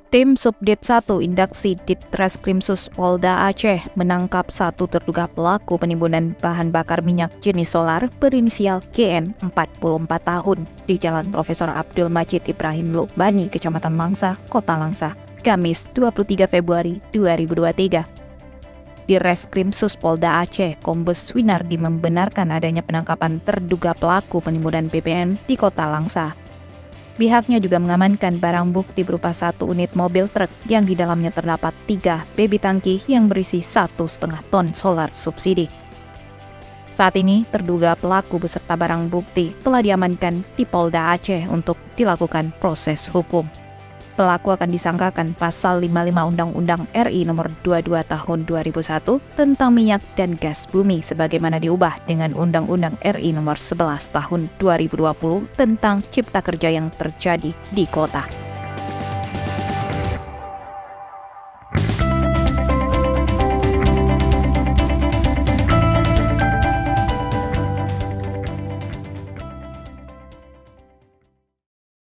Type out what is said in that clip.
Tim Subdit 1 Indaksi Ditreskrimsus Polda Aceh menangkap satu terduga pelaku penimbunan bahan bakar minyak jenis solar berinisial GN 44 tahun di Jalan Profesor Abdul Majid Ibrahim Lukbani, Kecamatan Langsa, Kota Langsa, Kamis 23 Februari 2023. Di Reskrimsus Polda Aceh, Kombes Winardi membenarkan adanya penangkapan terduga pelaku penimbunan BBM di Kota Langsa. Pihaknya juga mengamankan barang bukti berupa 1 unit mobil truk yang di dalamnya terdapat 3 baby tangki yang berisi 1,5 ton solar subsidi. Saat ini, terduga pelaku beserta barang bukti telah diamankan di Polda Aceh untuk dilakukan proses hukum. Pelaku akan disangkakan pasal 55 Undang-Undang RI Nomor 22 Tahun 2001 tentang minyak dan gas bumi sebagaimana diubah dengan Undang-Undang RI Nomor 11 Tahun 2020 tentang cipta kerja yang terjadi di kota.